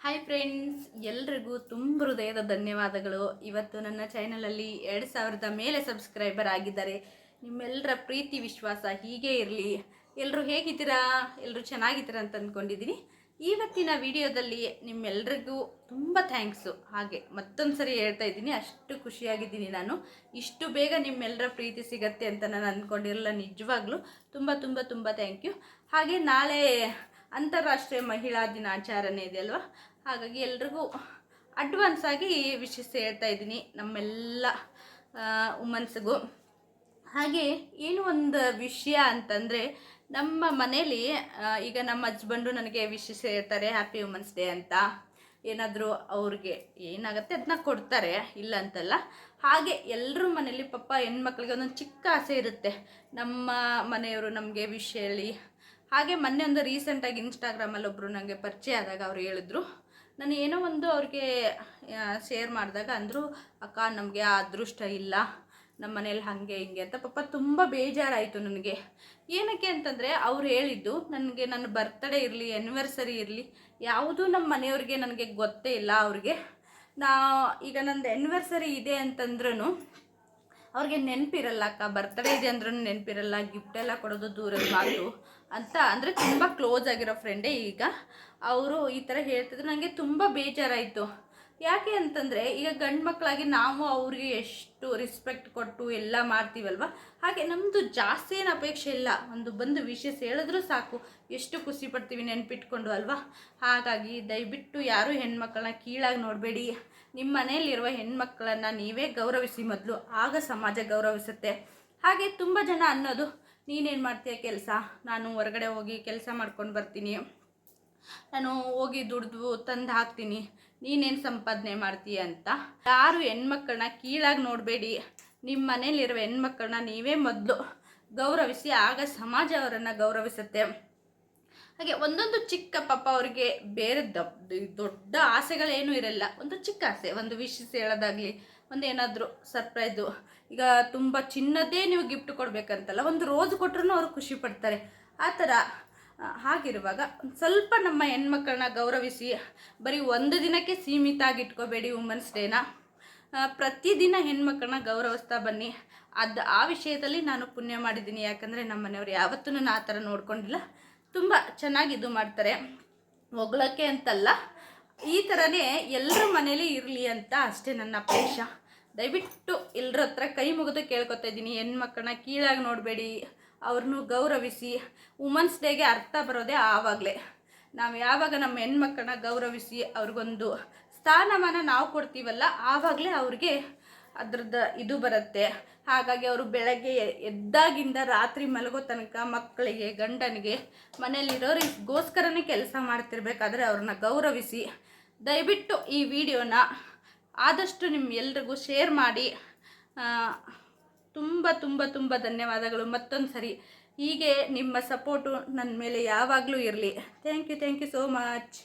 Hi friends, ಎಲ್ರಿಗೂ ತುಂಬ ಹೃದಯದ ಧನ್ಯವಾದಗಳು. ಇವತ್ತು ನನ್ನ ಚಾನಲಲ್ಲಿ 2000 ಮೇಲೆ ಸಬ್ಸ್ಕ್ರೈಬರ್ ಆಗಿದ್ದಾರೆ. ನಿಮ್ಮೆಲ್ಲರ ಪ್ರೀತಿ ವಿಶ್ವಾಸ ಹೀಗೆ ಇರಲಿ. ಎಲ್ಲರೂ ಹೇಗಿದ್ದೀರಾ? ಎಲ್ಲರೂ ಚೆನ್ನಾಗಿದ್ದೀರಾ ಅಂತ ಅಂದ್ಕೊಂಡಿದ್ದೀನಿ. ಇವತ್ತಿನ ವಿಡಿಯೋದಲ್ಲಿ ನಿಮ್ಮೆಲ್ರಿಗೂ ತುಂಬ ಥ್ಯಾಂಕ್ಸು. ಹಾಗೆ ಮತ್ತೊಂದು ಸರಿ ಹೇಳ್ತಾ ಇದ್ದೀನಿ, ಅಷ್ಟು ಖುಷಿಯಾಗಿದ್ದೀನಿ. ನಾನು ಇಷ್ಟು ಬೇಗ ನಿಮ್ಮೆಲ್ಲರ ಪ್ರೀತಿ ಸಿಗತ್ತೆ ಅಂತ ನಾನು ಅಂದ್ಕೊಂಡಿರಲ್ಲ. ನಿಜವಾಗ್ಲೂ ತುಂಬ ತುಂಬ ತುಂಬ ಥ್ಯಾಂಕ್ ಯು. ಹಾಗೆ ನಾಳೆ ಅಂತಾರಾಷ್ಟ್ರೀಯ ಮಹಿಳಾ ದಿನಾಚರಣೆ ಇದೆ ಅಲ್ವಾ, ಹಾಗಾಗಿ ಎಲ್ರಿಗೂ ಅಡ್ವಾನ್ಸ್ ಆಗಿ ವಿಶೇಷ ಹೇಳ್ತಾ ಇದ್ದೀನಿ ನಮ್ಮೆಲ್ಲ ವುಮನ್ಸ್ಗೂ. ಹಾಗೆ ಏನು ಒಂದು ವಿಷಯ ಅಂತಂದರೆ, ನಮ್ಮ ಮನೇಲಿ ಈಗ ನಮ್ಮ ಹಸ್ಬೆಂಡು ನನಗೆ ವಿಶೇಷ ಹೇಳ್ತಾರೆ, ಹ್ಯಾಪಿ ವುಮನ್ಸ್ ಡೇ ಅಂತ. ಏನಾದರೂ ಅವ್ರಿಗೆ ಏನಾಗುತ್ತೆ ಅದನ್ನ ಕೊಡ್ತಾರೆ, ಇಲ್ಲ ಅಂತಲ್ಲ. ಹಾಗೆ ಎಲ್ಲರೂ ಮನೇಲಿ ಪಾಪ ಹೆಣ್ಮಕ್ಳಿಗೆ ಒಂದೊಂದು ಚಿಕ್ಕ ಆಸೆ ಇರುತ್ತೆ, ನಮ್ಮ ಮನೆಯವರು ನಮಗೆ ವಿಷ್ ಹೇಳಿ. ಹಾಗೆ ಮೊನ್ನೆ ಒಂದು ರೀಸೆಂಟಾಗಿ ಇನ್ಸ್ಟಾಗ್ರಾಮಲ್ಲಿ ಒಬ್ಬರು ನನಗೆ ಪರಿಚಯ ಆದಾಗ ಅವ್ರು ಹೇಳಿದ್ರು, ನಾನು ಏನೋ ಒಂದು ಅವ್ರಿಗೆ ಶೇರ್ ಮಾಡಿದಾಗ ಅಂದರು, ಅಕ್ಕ ನಮಗೆ ಆ ಅದೃಷ್ಟ ಇಲ್ಲ, ನಮ್ಮ ಮನೇಲಿ ಹಾಗೆ ಹಿಂಗೆ ಅಂತ. ಪಾಪ ತುಂಬ ಬೇಜಾರಾಯಿತು ನನಗೆ. ಏನಕ್ಕೆ ಅಂತಂದರೆ ಅವ್ರು ಹೇಳಿದ್ದು, ನನಗೆ ನನ್ನ ಬರ್ತ್ಡೇ ಇರಲಿ, ಆ್ಯನಿವರ್ಸರಿ ಇರಲಿ, ಯಾವುದೂ ನಮ್ಮ ಮನೆಯವ್ರಿಗೆ ನನಗೆ ಗೊತ್ತೇ ಇಲ್ಲ. ಅವ್ರಿಗೆ ಈಗ ನಂದು ಆ್ಯನಿವರ್ಸರಿ ಇದೆ ಅಂತಂದ್ರೂ ಅವ್ರಿಗೆ ನೆನಪಿರಲ್ಲ, ಅಕ್ಕ ಬರ್ತ್ಡೇ ಇದೆ ಅಂದ್ರೂ ನೆನಪಿರಲ್ಲ, ಗಿಫ್ಟ್ ಎಲ್ಲ ಕೊಡೋದು ದೂರದ ಮಾತು ಅಂತ. ಅಂದರೆ ತುಂಬ ಕ್ಲೋಸ್ ಆಗಿರೋ ಫ್ರೆಂಡೇ. ಈಗ ಅವರು ಈ ಥರ ಹೇಳ್ತಿದ್ರು, ನನಗೆ ತುಂಬ ಬೇಜಾರಾಯಿತು. ಯಾಕೆ ಅಂತಂದರೆ, ಈಗ ಗಂಡು ಮಕ್ಕಳಾಗಿ ನಾವು ಅವ್ರಿಗೆ ಎಷ್ಟು ರೆಸ್ಪೆಕ್ಟ್ ಕೊಟ್ಟು ಎಲ್ಲ ಮಾಡ್ತೀವಲ್ವ, ಹಾಗೆ ನಮ್ಮದು ಜಾಸ್ತಿ ಏನು ಅಪೇಕ್ಷೆ ಇಲ್ಲ. ಒಂದು ಬಂದು ವಿಶೇಷ ಹೇಳಿದ್ರೂ ಸಾಕು, ಎಷ್ಟು ಖುಷಿ ಪಡ್ತೀವಿ ನೆನ್ಪಿಟ್ಕೊಂಡು ಅಲ್ವಾ. ಹಾಗಾಗಿ ದಯವಿಟ್ಟು ಯಾರೂ ಹೆಣ್ಮಕ್ಳನ್ನ ಕೀಳಾಗಿ ನೋಡಬೇಡಿ. ನಿಮ್ಮ ಮನೆಯಲ್ಲಿರುವ ಹೆಣ್ಮಕ್ಳನ್ನು ನೀವೇ ಗೌರವಿಸಿ ಮೊದಲು, ಆಗ ಸಮಾಜ ಗೌರವಿಸುತ್ತೆ. ಹಾಗೆ ತುಂಬ ಜನ ಅನ್ನೋದು, ನೀನೇನು ಮಾಡ್ತೀಯ ಕೆಲಸ, ನಾನು ಹೊರಗಡೆ ಹೋಗಿ ಕೆಲಸ ಮಾಡ್ಕೊಂಡು ಬರ್ತೀನಿ, ನಾನು ಹೋಗಿ ದುಡ್ದು ತಂದು ಹಾಕ್ತೀನಿ, ನೀನೇನು ಸಂಪಾದನೆ ಮಾಡ್ತೀಯ ಅಂತ. ಯಾರು ಹೆಣ್ಮಕ್ಳನ್ನ ಕೀಳಾಗಿ ನೋಡಬೇಡಿ. ನಿಮ್ಮ ಮನೇಲಿರುವ ಹೆಣ್ಮಕ್ಳನ್ನ ನೀವೇ ಮೊದಲು ಗೌರವಿಸಿ, ಆಗ ಸಮಾಜ ಅವರನ್ನು ಗೌರವಿಸುತ್ತೆ. ಹಾಗೆ ಒಂದೊಂದು ಚಿಕ್ಕ ಪಾಪ ಅವ್ರಿಗೆ ಬೇರೆ ದೊಡ್ಡ ಆಸೆಗಳೇನೂ ಇರಲ್ಲ. ಒಂದು ಚಿಕ್ಕ ಆಸೆ, ಒಂದು ವಿಶೇಷ ಹೇಳೋದಾಗಲಿ, ಒಂದು ಏನಾದರೂ ಸರ್ಪ್ರೈಸು. ಈಗ ತುಂಬ ಚಿನ್ನದೇ ನೀವು ಗಿಫ್ಟ್ ಕೊಡಬೇಕಂತಲ್ಲ, ಒಂದು ರೋಸ್ ಕೊಟ್ಟರು ಅವರು ಖುಷಿ ಪಡ್ತಾರೆ. ಆ ಥರ. ಹಾಗಿರುವಾಗ ಸ್ವಲ್ಪ ನಮ್ಮ ಹೆಣ್ಮಕ್ಳನ್ನ ಗೌರವಿಸಿ. ಬರೀ ಒಂದು ದಿನಕ್ಕೆ ಸೀಮಿತ ಆಗಿಟ್ಕೋಬೇಡಿ ವುಮೆನ್ಸ್ ಡೇನ. ಪ್ರತಿದಿನ ಹೆಣ್ಮಕ್ಳನ್ನ ಗೌರವಿಸ್ತಾ ಬನ್ನಿ. ಆ ವಿಷಯದಲ್ಲಿ ನಾನು ಪುಣ್ಯ ಮಾಡಿದ್ದೀನಿ. ಯಾಕಂದರೆ ನಮ್ಮ ಮನೆಯವರು ಯಾವತ್ತೂ ನಾನು ಆ ಥರ ನೋಡ್ಕೊಂಡಿಲ್ಲ. ತುಂಬ ಚೆನ್ನಾಗಿ ಇದು ಮಾಡ್ತಾರೆ. ಹೊಗಳಕ್ಕೆ ಅಂತಲ್ಲ, ಈ ಥರನೇ ಎಲ್ಲರ ಮನೇಲಿ ಇರಲಿ ಅಂತ ಅಷ್ಟೇ ನನ್ನ ಅಪೇಕ್ಷೆ. ದಯವಿಟ್ಟು ಎಲ್ಲರ ಹತ್ರ ಕೈ ಮುಗಿದು ಕೇಳ್ಕೊತಾ ಇದ್ದೀನಿ, ಹೆಣ್ಮಕ್ಳನ್ನ ಕೀಳಾಗಿ ನೋಡಬೇಡಿ, ಅವ್ರನ್ನೂ ಗೌರವಿಸಿ. ವುಮನ್ಸ್ ಡೇಗೆ ಅರ್ಥ ಬರೋದೇ ಆವಾಗಲೇ. ನಾವು ಯಾವಾಗ ನಮ್ಮ ಹೆಣ್ಮಕ್ಳನ್ನ ಗೌರವಿಸಿ ಅವ್ರಿಗೊಂದು ಸ್ಥಾನಮಾನ ನಾವು ಕೊಡ್ತೀವಲ್ಲ, ಆವಾಗಲೇ ಅವ್ರಿಗೆ ಅದ್ರದ್ದು ಇದು ಬರುತ್ತೆ. ಹಾಗಾಗಿ ಅವರು ಬೆಳಗ್ಗೆ ಎದ್ದಾಗಿಂದ ರಾತ್ರಿ ಮಲಗೋ ತನಕ ಮಕ್ಕಳಿಗೆ, ಗಂಡನಿಗೆ, ಮನೆಯಲ್ಲಿರೋರಿಗೋಸ್ಕರನೇ ಕೆಲಸ ಮಾಡ್ತಿರ್ಬೇಕಾದ್ರೆ ಅವ್ರನ್ನ ಗೌರವಿಸಿ. ದಯವಿಟ್ಟು ಈ ವಿಡಿಯೋನ ಆದಷ್ಟು ಎಲ್ರಿಗೂ ಶೇರ್ ಮಾಡಿ. ತುಂಬ ತುಂಬ ತುಂಬ ಧನ್ಯವಾದಗಳು ಮತ್ತೊಂದು ಸರಿ. ಹೀಗೆ ನಿಮ್ಮ ಸಪೋರ್ಟು ನನ್ನ ಮೇಲೆ ಯಾವಾಗಲೂ ಇರಲಿ. Thank you so much.